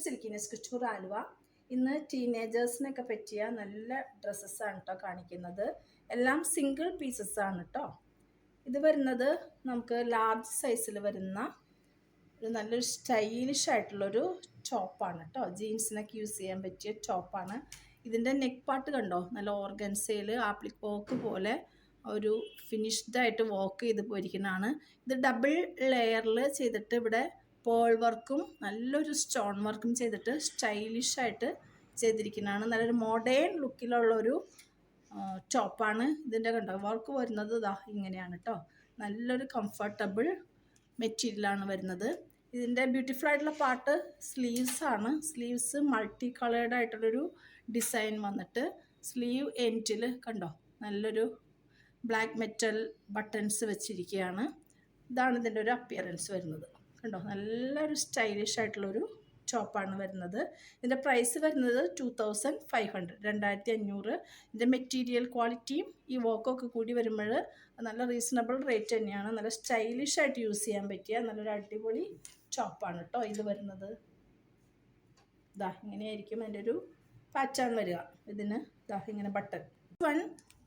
സിൽക്കിനെസ് കുച്ചൂർ ആലുവ. ഇന്ന് ടീനേജേഴ്സിനൊക്കെ പറ്റിയ നല്ല ഡ്രസ്സസ് ആണ് കേട്ടോ കാണിക്കുന്നത്. എല്ലാം സിംഗിൾ പീസസ് ആണ് കേട്ടോ. ഇത് വരുന്നത് നമുക്ക് ലാർജ് സൈസിൽ വരുന്ന ഒരു നല്ലൊരു സ്റ്റൈലിഷ് ആയിട്ടുള്ളൊരു ടോപ്പാണ് കേട്ടോ. ജീൻസിനൊക്കെ യൂസ് ചെയ്യാൻ പറ്റിയ ടോപ്പാണ്. ഇതിൻ്റെ നെക്ക് പാർട്ട് കണ്ടോ, നല്ല ഓർഗൻസയിൽ ആപ്ലിക് വർക്ക് പോലെ ഒരു ഫിനിഷ്ഡ് ആയിട്ട് വർക്ക് ചെയ്ത് പോയിരിക്കുന്നതാണ്. ഇത് ഡബിൾ ലെയറിൽ ചെയ്തിട്ട് ഇവിടെ പേൾ വർക്കും നല്ലൊരു സ്റ്റോൺ വർക്കും ചെയ്തിട്ട് സ്റ്റൈലിഷായിട്ട് ചെയ്തിരിക്കുന്നതാണ്. നല്ലൊരു മോഡേൺ ലുക്കിലുള്ളൊരു ടോപ്പാണ്. ഇതിൻ്റെ കണ്ടോ വർക്ക് വരുന്നത് ഇതാ ഇങ്ങനെയാണ് കേട്ടോ. നല്ലൊരു കംഫർട്ടബിൾ മെറ്റീരിയലാണ് വരുന്നത്. ഇതിൻ്റെ ബ്യൂട്ടിഫുൾ ആയിട്ടുള്ള പാർട്ട് സ്ലീവ്സ് ആണ്. സ്ലീവ്സ് മൾട്ടി കളേർഡ് ആയിട്ടുള്ളൊരു ഡിസൈൻ വന്നിട്ട് സ്ലീവ് എൻഡിൽ കണ്ടോ നല്ലൊരു ബ്ലാക്ക് മെറ്റൽ ബട്ടൺസ് വെച്ചിരിക്കുകയാണ്. ഇതാണ് ഇതിൻ്റെ ഒരു അപ്പിയറൻസ് വരുന്നത്. കണ്ടോ നല്ലൊരു സ്റ്റൈലിഷ് ആയിട്ടുള്ളൊരു ടോപ്പാണ് വരുന്നത്. ഇതിൻ്റെ പ്രൈസ് വരുന്നത് 2500, 2500. ഇതിൻ്റെ മെറ്റീരിയൽ ക്വാളിറ്റിയും ഈ വർക്കൊക്കെ കൂടി വരുമ്പോൾ നല്ല റീസണബിൾ റേറ്റ് തന്നെയാണ്. നല്ല സ്റ്റൈലിഷ് ആയിട്ട് യൂസ് ചെയ്യാൻ പറ്റിയ നല്ലൊരു അടിപൊളി ടോപ്പാണ് കേട്ടോ ഇത് വരുന്നത്. ഇതാ ഇങ്ങനെയായിരിക്കും അതിൻ്റെ ഒരു പാറ്റേൺ വരിക. ഇതിന് ഇതാ ഇങ്ങനെ ബട്ടൺ.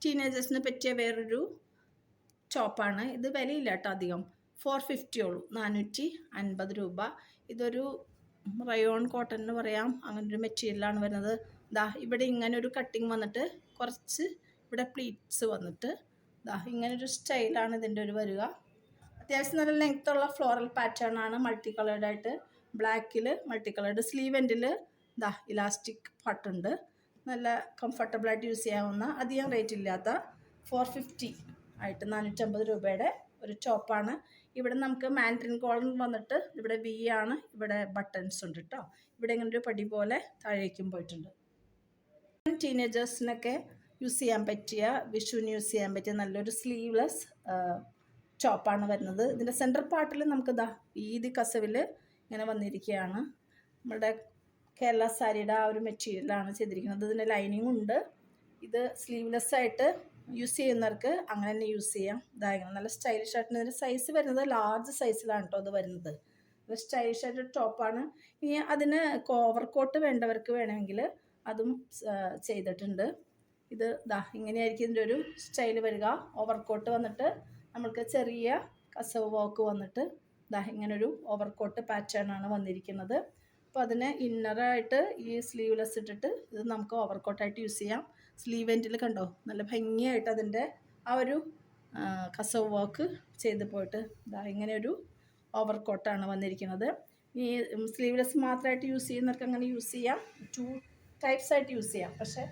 ടീനേജേഴ്സിന് പറ്റിയ വേറൊരു ടോപ്പാണ്. ഇത് വിലയില്ല കേട്ടോ, അധികം 450 ഉള്ളൂ, 450 രൂപ. ഇതൊരു റയോൺ കോട്ടൺ എന്ന് പറയാം, അങ്ങനൊരു മെറ്റീരിയലാണ് വരുന്നത്. ദാ ഇവിടെ ഇങ്ങനൊരു കട്ടിങ് വന്നിട്ട് കുറച്ച് ഇവിടെ പ്ലീറ്റ്സ് വന്നിട്ട് ദാ ഇങ്ങനൊരു സ്റ്റൈലാണ് ഇതിൻ്റെ ഒരു വരിക. അത്യാവശ്യം നല്ല ലെങ്ത്തുള്ള ഫ്ലോറൽ പാറ്റേൺ ആണ്. മൾട്ടി കളേർഡായിട്ട് ബ്ലാക്കിൽ മൾട്ടി കളേർഡ്. സ്ലീവ് എൻഡിൽ ദാ ഇലാസ്റ്റിക് പാട്ടുണ്ട്. നല്ല കംഫർട്ടബിളായിട്ട് യൂസ് ചെയ്യാവുന്ന, അധികം റേറ്റ് ഇല്ലാത്ത 450 ആയിട്ട് 450 രൂപയുടെ ഒരു ടോപ്പാണ്. ഇവിടെ നമുക്ക് മാൻഡ്രിൻ കോളർ വന്നിട്ട് ഇവിടെ വി ആണ്, ഇവിടെ ബട്ടൺസ് ഉണ്ട് കേട്ടോ. ഇവിടെ ഇങ്ങനെ ഒരു പടി പോലെ താഴേക്കും പോയിട്ടുണ്ട്. ടീനേജേഴ്സിനൊക്കെ യൂസ് ചെയ്യാൻ പറ്റിയ, വിഷുവിന് യൂസ് ചെയ്യാൻ പറ്റിയ നല്ലൊരു സ്ലീവ്ലെസ് ടോപ്പാണ് വരുന്നത്. ഇതിൻ്റെ സെൻറ്റർ പാർട്ടിൽ നമുക്ക് ഇതാ ഈദ് കസവിൽ ഇങ്ങനെ വന്നിരിക്കുകയാണ്. നമ്മുടെ കേരള സാരിയുടെ ആ ഒരു മെറ്റീരിയലാണ് ചെയ്തിരിക്കുന്നത്. ഇതിന് ലൈനിങ് ഉണ്ട്. ഇത് സ്ലീവ്ലെസ് ആയിട്ട് യൂസ് ചെയ്യുന്നവർക്ക് അങ്ങനെ തന്നെ യൂസ് ചെയ്യാം. ഇതായിരുന്നു നല്ല സ്റ്റൈലിഷ് ആയിട്ട്. ഇതിൻ്റെ സൈസ് വരുന്നത് ലാർജ് സൈസിലാണ് കേട്ടോ ഇത് വരുന്നത്. ഇത് സ്റ്റൈലിഷ് ആയിട്ട് ടോപ്പാണ്. ഇനി അതിന് ഓവർ കോട്ട് വേണ്ടവർക്ക് വേണമെങ്കിൽ അതും ചെയ്തിട്ടുണ്ട്. ഇത് ദാ ഇങ്ങനെയായിരിക്കും ഇതിൻ്റെ ഒരു സ്റ്റൈൽ വരിക. ഓവർ കോട്ട് വന്നിട്ട് നമ്മൾക്ക് ചെറിയ കസവ് വർക്ക് വന്നിട്ട് ദാ ഇങ്ങനൊരു ഓവർ കോട്ട് പാറ്റേൺ ആണ് വന്നിരിക്കുന്നത്. അപ്പോൾ അതിന് ഇന്നറായിട്ട് ഈ സ്ലീവ്ലെസ് ഇട്ടിട്ട് ഇത് നമുക്ക് ഓവർ കോട്ടായിട്ട് യൂസ് ചെയ്യാം. സ്ലീവ് എൻഡിൽ കണ്ടോ നല്ല ഭംഗിയായിട്ട് അതിൻ്റെ ആ ഒരു കസവ് വർക്ക് ചെയ്ത് പോയിട്ട് ഇതാ ഇങ്ങനെ ഒരു ഓവർ കോട്ടാണ് വന്നിരിക്കുന്നത്. ഈ സ്ലീവ്ലെസ് മാത്രമായിട്ട് യൂസ് ചെയ്യുന്നവർക്ക് അങ്ങനെ യൂസ് ചെയ്യാം. 2 ടൈപ്സ് ആയിട്ട് യൂസ് ചെയ്യാം. പക്ഷേ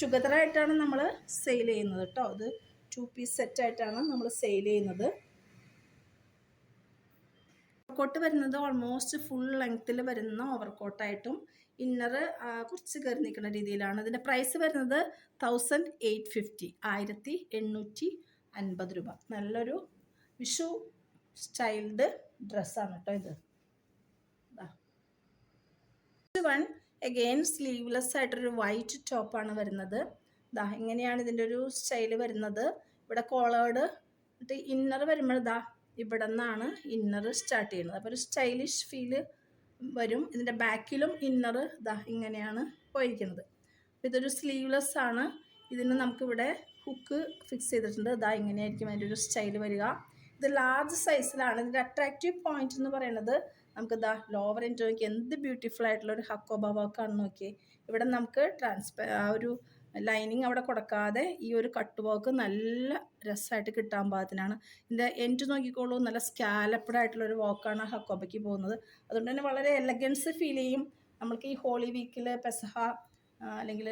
ടുഗദറായിട്ടാണ് നമ്മൾ സെയിൽ ചെയ്യുന്നത് കേട്ടോ. അത് 2 പീസ് സെറ്റായിട്ടാണ് നമ്മൾ സെയിൽ ചെയ്യുന്നത്. ഓവർകോട്ട് വരുന്നത് ഓൾമോസ്റ്റ് ഫുൾ ലെങ്ത്തിൽ വരുന്ന ഓവർകോട്ടായിട്ടും ഇന്നർ കുറച്ച് കയറി നിൽക്കുന്ന രീതിയിലാണ്. ഇതിൻ്റെ പ്രൈസ് വരുന്നത് 1850, 1850 രൂപ. നല്ലൊരു വിഷു സ്റ്റൈൽഡ് ഡ്രസ്സാണ് കേട്ടോ ഇത്. വൺ അഗെയിൻ സ്ലീവ്ലെസ് ആയിട്ടൊരു വൈറ്റ് ടോപ്പാണ് വരുന്നത്. ദാ ഇങ്ങനെയാണ് ഇതിൻ്റെ ഒരു സ്റ്റൈല് വരുന്നത്. ഇവിടെ കോളേർഡ് എന്നിട്ട് ഇന്നർ വരുമ്പോൾ ദാ ഇവിടെ നിന്നാണ് ഇന്നർ സ്റ്റാർട്ട് ചെയ്യുന്നത്. അപ്പോൾ ഒരു സ്റ്റൈലിഷ് ഫീല് വരും. ഇതിൻ്റെ ബാക്കിലും ഇന്നർ ദാ ഇങ്ങനെയാണ് പോയിരിക്കുന്നത്. അപ്പോൾ ഇതൊരു സ്ലീവ്ലെസ് ആണ്. ഇതിന് നമുക്കിവിടെ ഹുക്ക് ഫിക്സ് ചെയ്തിട്ടുണ്ട്. ദാ ഇങ്ങനെയായിരിക്കും അതിൻ്റെ ഒരു സ്റ്റൈൽ വരിക. ഇത് ലാർജ് സൈസിലാണ്. ഇതിൻ്റെ അട്രാക്റ്റീവ് പോയിന്റ് എന്ന് പറയുന്നത് നമുക്ക് ദാ ലോവർ എൻഡ് നോക്കി എന്ത് ബ്യൂട്ടിഫുൾ ആയിട്ടുള്ള ഒരു ഹക്കോബ വർക്കാണെന്ന് നോക്കി. ഇവിടെ നമുക്ക് ആ ഒരു ലൈനിങ് അവിടെ കൊടുക്കാതെ ഈ ഒരു കട്ട് വർക്ക് നല്ല രസമായിട്ട് കിട്ടാൻ പാകത്തിനാണ്. ഇതിൻ്റെ എൻഡ് നോക്കിക്കോളൂ, നല്ല സ്കാലപ്ഡ് ആയിട്ടുള്ളൊരു വർക്കാണ് ഹക്കോബയ്ക്ക് പോകുന്നത്. അതുകൊണ്ട് തന്നെ വളരെ എലഗൻസ് ഫീൽ ചെയ്യും. നമ്മൾക്ക് ഈ ഹോളി വീക്കിൽ പെസഹ അല്ലെങ്കിൽ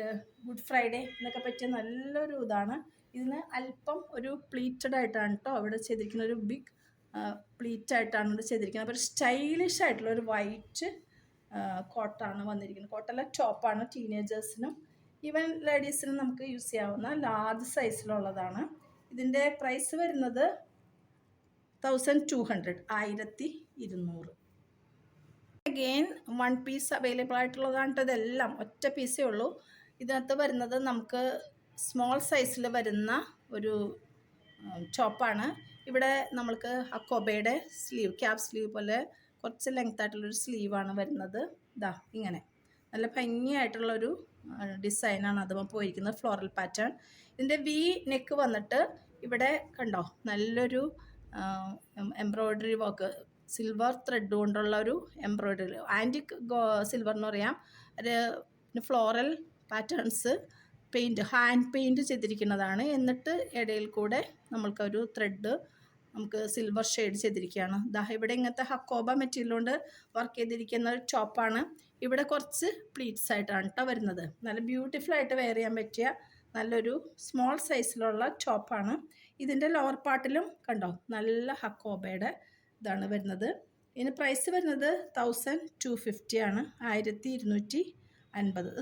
ഗുഡ് ഫ്രൈഡേ എന്നൊക്കെ പറ്റിയ നല്ലൊരു ഇതാണ്. ഇതിന് അല്പം ഒരു പ്ലീറ്റഡ് ആയിട്ടാണ് കേട്ടോ ഇവിടെ ചെയ്തിരിക്കുന്ന, ഒരു ബിഗ് പ്ലീറ്റായിട്ടാണ് ഇവിടെ ചെയ്തിരിക്കുന്നത്. അപ്പോൾ ഒരു സ്റ്റൈലിഷ് ആയിട്ടുള്ള ഒരു വൈറ്റ് കോട്ടാണ് വന്നിരിക്കുന്നത്. കോട്ടല്ല ടോപ്പാണ്. ടീനേജേഴ്സിനും ഈവൻ ലേഡീസിനും നമുക്ക് യൂസ് ചെയ്യാവുന്ന ലാർജ് സൈസിലുള്ളതാണ്. ഇതിൻ്റെ പ്രൈസ് വരുന്നത് 1200, 1200. അഗെയിൻ 1 പീസ് അവൈലബിൾ ആയിട്ടുള്ളതാണ് കേട്ടോ. ഇതെല്ലാം ഒറ്റ പീസേ ഉള്ളൂ. ഇതിനകത്ത് വരുന്നത് നമുക്ക് സ്മോൾ സൈസിൽ വരുന്ന ഒരു ടോപ്പാണ്. ഇവിടെ നമ്മൾക്ക് ഹക്കോബയുടെ സ്ലീവ്, ക്യാപ് സ്ലീവ് പോലെ കുറച്ച് ലെങ്ത് ആയിട്ടുള്ളൊരു സ്ലീവാണ് വരുന്നത്. ഇതാ ഇങ്ങനെ നല്ല ഭംഗിയായിട്ടുള്ളൊരു ഡിസൈനാണ് അതുമ്പോൾ പോയിരിക്കുന്നത്, ഫ്ലോറൽ പാറ്റേൺ. ഇതിൻ്റെ വി നെക്ക് വന്നിട്ട് ഇവിടെ കണ്ടോ നല്ലൊരു എംബ്രോയ്ഡറി വർക്ക്, സിൽവർ ത്രെഡ് കൊണ്ടുള്ള ഒരു എംബ്രോയ്ഡറി, ആൻറ്റിക് സിൽവർ എന്ന് പറയാം. ഒരു ഫ്ലോറൽ പാറ്റേൺസ് ഹാൻഡ് പെയിൻറ് ചെയ്തിരിക്കുന്നതാണ്. എന്നിട്ട് ഇടയിൽ കൂടെ നമ്മൾക്കൊരു ത്രെഡ് നമുക്ക് സിൽവർ ഷെയ്ഡ് ചെയ്തിരിക്കുകയാണ്. ഇവിടെ ഇങ്ങനത്തെ ഹക്കോബ മെറ്റീരിയൽ കൊണ്ട് വർക്ക് ചെയ്തിരിക്കുന്ന ഒരു ടോപ്പാണ്. ഇവിടെ കുറച്ച് പ്ലീറ്റ്സ് ആയിട്ടാണ് കേട്ടോ വരുന്നത്. നല്ല ബ്യൂട്ടിഫുൾ ആയിട്ട് വെയർ ചെയ്യാൻ പറ്റിയ നല്ലൊരു സ്മോൾ സൈസിലുള്ള ടോപ്പാണ്. ഇതിൻ്റെ ലോവർ പാർട്ടിലും കണ്ടോ നല്ല ഹക്കോബയുടെ ഇതാണ് വരുന്നത്. ഇതിന് പ്രൈസ് വരുന്നത് 1250 ആണ്, 1250.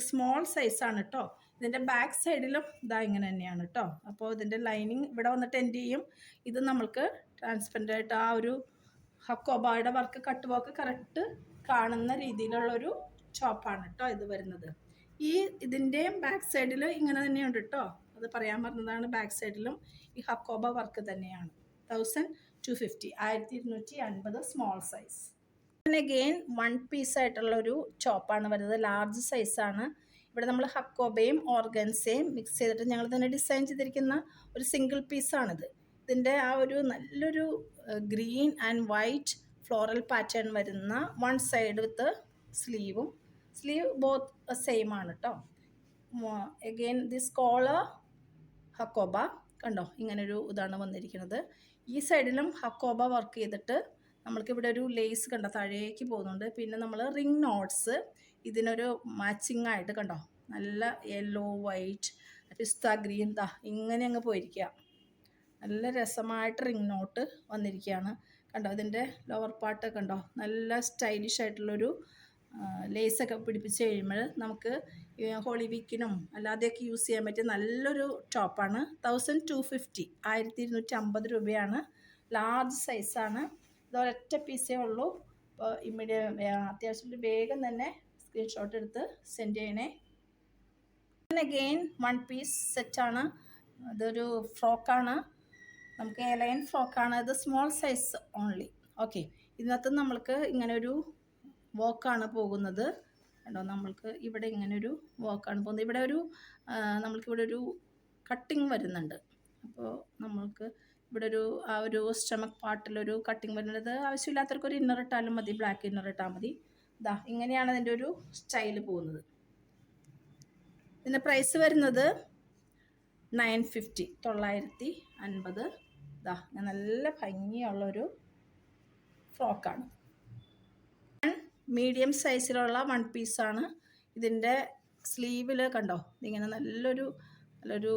സ്മോൾ സൈസാണ് കേട്ടോ. ഇതിൻ്റെ ബാക്ക് സൈഡിലും ഇങ്ങനെ തന്നെയാണ് കേട്ടോ. അപ്പോൾ ഇതിൻ്റെ ലൈനിങ് ഇവിടെ വന്നിട്ട് എൻഡ് ചെയ്യും. ഇത് നമ്മൾക്ക് ട്രാൻസ്പെറൻ്റ് ആയിട്ട് ആ ഒരു ഹക്കോബയുടെ വർക്ക് കട്ട് വർക്ക് കറക്റ്റ് കാണുന്ന രീതിയിലുള്ളൊരു ചോപ്പാണ് കേട്ടോ ഇത് വരുന്നത്. ഇതിൻ്റെയും ബാക്ക് സൈഡിൽ ഇങ്ങനെ തന്നെയുണ്ട് കേട്ടോ, അത് പറയാൻ പറഞ്ഞതാണ്. ബാക്ക് സൈഡിലും ഈ ഹക്കോബ വർക്ക് തന്നെയാണ്. 1250, 1250 സ്മോൾ സൈസ്. അഗെയിൻ 1 പീസ് ആയിട്ടുള്ളൊരു ചോപ്പാണ് വരുന്നത്, ലാർജ് സൈസാണ്. ഇവിടെ നമ്മൾ ഹക്കോബയും ഓർഗൻസയും മിക്സ് ചെയ്തിട്ട് ഞങ്ങൾ തന്നെ ഡിസൈൻ ചെയ്തിരിക്കുന്ന ഒരു സിംഗിൾ പീസാണിത്. ഇതിൻ്റെ ആ ഒരു നല്ലൊരു green and white floral pattern വരുന്ന one side with sleeve both same ആണ് കേട്ടോ. അഗെയിൻ ദിസ് കോളർ ഹക്കോബ കണ്ടോ ഇങ്ങനൊരു ഇതാണ് വന്നിരിക്കുന്നത്. ഈ സൈഡിലും ഹക്കോബ വർക്ക് ചെയ്തിട്ട് നമ്മൾക്കിവിടെ ഒരു ലേസ് കണ്ടോ താഴേക്ക് പോകുന്നുണ്ട്. പിന്നെ നമ്മൾ റിംഗ് നോട്ട്സ് ഇതിനൊരു മാച്ചിങ് ആയിട്ട് കണ്ടോ നല്ല യെല്ലോ വൈറ്റ് പിസ്ത ഗ്രീൻ ഇങ്ങനെ അങ്ങ് പോയിരിക്കുക. നല്ല രസമായിട്ട് റിംഗ് നോട്ട് വന്നിരിക്കുകയാണ് കണ്ടോ. ഇതിൻ്റെ ലോവർ പാർട്ട് കണ്ടോ നല്ല സ്റ്റൈലിഷ് ആയിട്ടുള്ളൊരു ലേസൊക്കെ പിടിപ്പിച്ച് കഴിയുമ്പോൾ നമുക്ക് ഹോളി വീക്കിനും അല്ലാതെയൊക്കെ യൂസ് ചെയ്യാൻ പറ്റിയ നല്ലൊരു ടോപ്പാണ്. 1250, 1250 രൂപയാണ്. ലാർജ് സൈസാണ്. ഇതൊരൊറ്റ പീസേ ഉള്ളൂ. അപ്പോൾ അത്യാവശ്യം വേഗം തന്നെ സ്ക്രീൻഷോട്ട് എടുത്ത് സെൻഡ് ചെയ്യണേ. അഗെയിൻ 1 പീസ് സെറ്റാണ്. ഇതൊരു ഫ്രോക്കാണ്, നമുക്ക് എലൈൻ ഫ്രോക്കാണ്. ഇത് സ്മോൾ സൈസ് ഓൺലി. ഓക്കെ, ഇതിനകത്ത് നമ്മൾക്ക് ഇങ്ങനൊരു വർക്കാണ് പോകുന്നത് കണ്ടോ. നമ്മൾക്ക് ഇവിടെ ഇങ്ങനൊരു വർക്കാണ് പോകുന്നത്. ഇവിടെ നമ്മൾക്കിവിടെ ഒരു കട്ടിങ് വരുന്നുണ്ട്. അപ്പോൾ നമ്മൾക്ക് ഇവിടെ ആ ഒരു സ്റ്റമക്ക് പാർട്ടിലൊരു കട്ടിങ് വരുന്നത്. ആവശ്യമില്ലാത്തവർക്കൊരു ഇന്നർ ഇട്ടാലും മതി, ബ്ലാക്ക് ഇന്നർ ഇട്ടാൽ മതി. ഇങ്ങനെയാണ് അതിൻ്റെ ഒരു സ്റ്റൈല് പോകുന്നത്. ഇതിൻ്റെ പ്രൈസ് വരുന്നത് 950, 950. നല്ല ഭംഗിയുള്ളൊരു ഫ്രോക്കാണ്. മീഡിയം സൈസിലുള്ള 1 പീസാണ്. ഇതിൻ്റെ സ്ലീവിൽ കണ്ടോ ഇതിങ്ങനെ നല്ലൊരു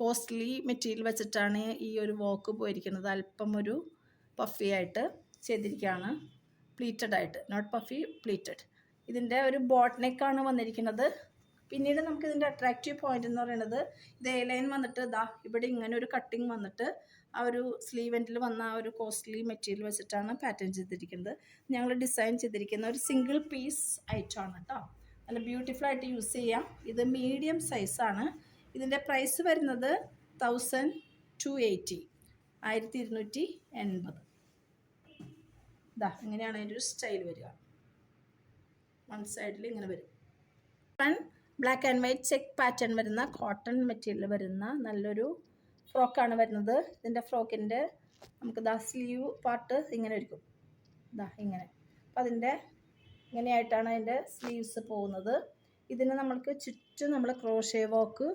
കോസ്റ്റ്ലി മെറ്റീരിയൽ വെച്ചിട്ടാണ് ഈ ഒരു വർക്ക് പോയിരിക്കുന്നത്. അല്പം ഒരു പഫി ആയിട്ട് ചെയ്തിരിക്കുകയാണ്, പ്ലീറ്റഡ് ആയിട്ട്, നോട്ട് പഫി, പ്ലീറ്റഡ്. ഇതിൻ്റെ ഒരു ബോട്ട് നെക്കാണ് വന്നിരിക്കുന്നത്. പിന്നീട് നമുക്ക് ഇതിൻ്റെ അട്രാക്റ്റീവ് പോയിന്റ് എന്ന് പറയുന്നത് ഇത് എ ലൈൻ വന്നിട്ട് ഇവിടെ ഇങ്ങനെ ഒരു കട്ടിങ് വന്നിട്ട് ആ ഒരു സ്ലീവ് എൻഡിൽ വന്ന ആ ഒരു കോസ്റ്റ്ലി മെറ്റീരിയൽ വെച്ചിട്ടാണ് പാറ്റേൺ ചെയ്തിരിക്കുന്നത്. ഞങ്ങൾ ഡിസൈൻ ചെയ്തിരിക്കുന്ന ഒരു സിംഗിൾ പീസ് ഐറ്റമാണ് കേട്ടോ. നല്ല ബ്യൂട്ടിഫുൾ ആയിട്ട് യൂസ് ചെയ്യാം. ഇത് മീഡിയം സൈസാണ്. ഇതിൻ്റെ പ്രൈസ് വരുന്നത് 1280, 1280. ഇങ്ങനെയാണ് അതിൻ്റെ ഒരു സ്റ്റൈൽ വരിക. വൺ സൈഡിൽ ഇങ്ങനെ വരും. Black and white check pattern വരുന്ന കോട്ടൺ മെറ്റീരിയൽ വരുന്ന നല്ലൊരു ഫ്രോക്കാണ് വരുന്നത്. ഇതിൻ്റെ ഫ്രോക്കിൻ്റെ നമുക്ക് സ്ലീവ് പാർട്ട് ഇങ്ങനെ ഒരുക്കും ഇങ്ങനെ. അപ്പം അതിൻ്റെ ഇങ്ങനെയായിട്ടാണ് അതിൻ്റെ സ്ലീവ്സ് പോകുന്നത്. ഇതിന് നമ്മൾക്ക് ചുറ്റും നമ്മൾ ക്രോഷേ വർക്ക്,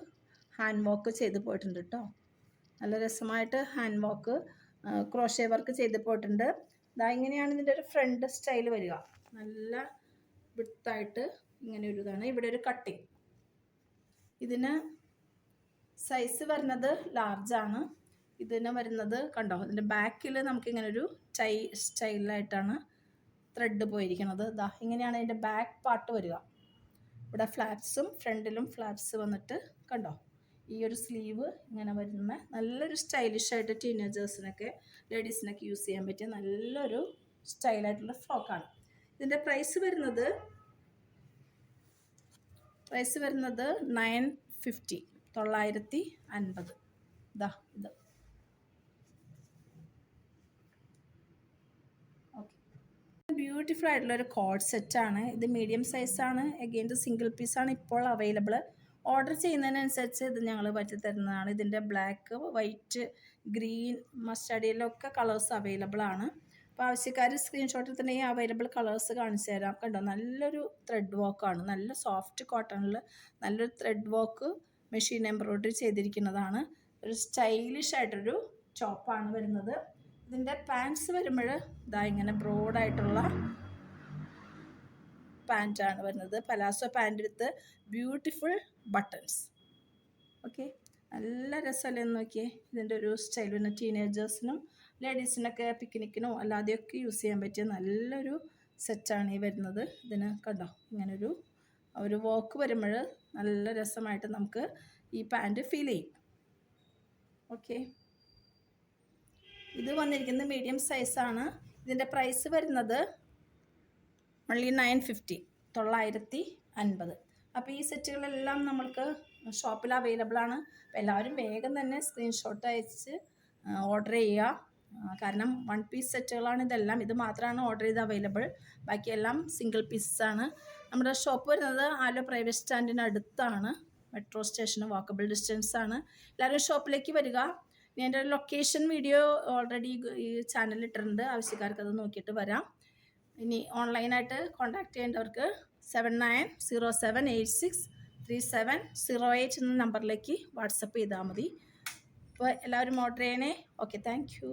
ഹാൻഡ് വർക്ക് ചെയ്ത് പോയിട്ടുണ്ട് കേട്ടോ. നല്ല രസമായിട്ട് ഹാൻഡ് വർക്ക്, ക്രോഷേ വർക്ക് ചെയ്ത് പോയിട്ടുണ്ട്. ഇങ്ങനെയാണ് ഇതിൻ്റെ ഒരു ഫ്രണ്ട് സ്റ്റൈൽ വരിക. നല്ല വിട്ടായിട്ട് ഇങ്ങനെ ഒരു ഇതാണ്. ഇവിടെ ഒരു കട്ടിങ്. ഇതിന് സൈസ് വരുന്നത് ലാർജാണ്. ഇതിന് വരുന്നത് കണ്ടോ ഇതിൻ്റെ ബാക്കിൽ നമുക്കിങ്ങനെ ഒരു സ്റ്റൈലായിട്ടാണ് ത്രെഡ് പോയിരിക്കുന്നത്. ഇങ്ങനെയാണ് ഇതിൻ്റെ ബാക്ക് പാർട്ട് വരിക. ഇവിടെ ഫ്ലാപ്സും ഫ്രണ്ടിലും ഫ്ലാപ്സ് വന്നിട്ട് കണ്ടോ ഈ ഒരു സ്ലീവ് ഇങ്ങനെ വരുന്ന നല്ലൊരു സ്റ്റൈലിഷായിട്ട് ടീനേജേഴ്സിനൊക്കെ ലേഡീസിനൊക്കെ യൂസ് ചെയ്യാൻ പറ്റിയ നല്ലൊരു സ്റ്റൈലായിട്ടുള്ള ഫ്രോക്കാണ്. ഇതിൻ്റെ പ്രൈസ് വരുന്നത് 950, 950. ഇത് ഓക്കെ. ബ്യൂട്ടിഫുൾ ആയിട്ടുള്ള ഒരു കോഡ് സെറ്റാണ്. ഇത് മീഡിയം സൈസാണ്. അഗെയിൻ ഇത് സിംഗിൾ പീസാണ് ഇപ്പോൾ അവൈലബിൾ. ഓർഡർ ചെയ്യുന്നതിനനുസരിച്ച് ഇത് ഞങ്ങൾ പറ്റി തരുന്നതാണ്. ഇതിൻ്റെ black, white, green, mustard yellow ഒക്കെ കളേഴ്സ് അവൈലബിൾ ആണ്. അപ്പോൾ ആവശ്യക്കാർ സ്ക്രീൻഷോട്ടിൽ തന്നെ ഈ അവൈലബിൾ കളേഴ്സ് കാണിച്ചു തരാം. കണ്ടോ, നല്ലൊരു ത്രെഡ് വർക്കാണ്. നല്ല സോഫ്റ്റ് കോട്ടണിൽ നല്ലൊരു ത്രെഡ് വർക്ക് മെഷീൻ എംബ്രോയ്ഡറി ചെയ്തിരിക്കുന്നതാണ്. ഒരു സ്റ്റൈലിഷ് ആയിട്ടൊരു ടോപ്പാണ് വരുന്നത്. ഇതിൻ്റെ പാൻറ്റ്സ് വരുമ്പോൾ ഇതാ ഇങ്ങനെ ബ്രോഡായിട്ടുള്ള പാൻറ്റാണ് വരുന്നത്. പലാസോ പാൻറ് എടുത്ത് ബ്യൂട്ടിഫുൾ ബട്ടൺസ്. ഓക്കെ, നല്ല രസമല്ലേ എന്ന് നോക്കിയേ. ഇതിൻ്റെ ഒരു സ്റ്റൈൽ പിന്നെ ടീനേജേഴ്സിനും ലേഡീസിനൊക്കെ പിക്നിക്കിനോ അല്ലാതെയൊക്കെ യൂസ് ചെയ്യാൻ പറ്റിയ നല്ലൊരു സെറ്റാണ് ഈ വരുന്നത്. ഇതിന് കണ്ടോ ഇങ്ങനൊരു വർക്ക് വരുമ്പോൾ നല്ല രസമായിട്ട് നമുക്ക് ഈ പാൻറ് ഫീൽ ചെയ്യും. ഓക്കെ, ഇത് വന്നിരിക്കുന്നത് മീഡിയം സൈസാണ്. ഇതിൻ്റെ പ്രൈസ് വരുന്നത് only 950, 950. അപ്പോൾ ഈ സെറ്റുകളെല്ലാം നമ്മൾക്ക് ഷോപ്പിൽ അവൈലബിൾ ആണ്. അപ്പോൾ എല്ലാവരും വേഗം തന്നെ സ്ക്രീൻഷോട്ട് അയച്ച് ഓർഡർ ചെയ്യുക. കാരണം 1 പീസ് സെറ്റുകളാണ് ഇതെല്ലാം. ഇത് മാത്രമാണ് ഓർഡർ ചെയ്ത് അവൈലബിൾ. ബാക്കിയെല്ലാം സിംഗിൾ പീസസാണ്. നമ്മുടെ ഷോപ്പ് വരുന്നത് ആലുവ പ്രൈവറ്റ് സ്റ്റാൻഡിന് അടുത്താണ്. മെട്രോ സ്റ്റേഷന് വാക്കബിൾ ഡിസ്റ്റൻസ് ആണ്. എല്ലാവരും ഷോപ്പിലേക്ക് വരിക. ഞാൻ എൻ്റെ ലൊക്കേഷൻ വീഡിയോ ഓൾറെഡി ഈ ചാനലിൽ ഇട്ടിട്ടുണ്ട്. ആവശ്യക്കാർക്ക് അത് നോക്കിയിട്ട് വരാം. ഇനി ഓൺലൈനായിട്ട് കോൺടാക്ട് ചെയ്യേണ്ടവർക്ക് 7907863708 എന്ന നമ്പറിലേക്ക് വാട്സപ്പ് ചെയ്താൽ മതി. അപ്പോൾ എല്ലാവരും ഓർഡർ ചെയ്യണേ. Okay, thank you.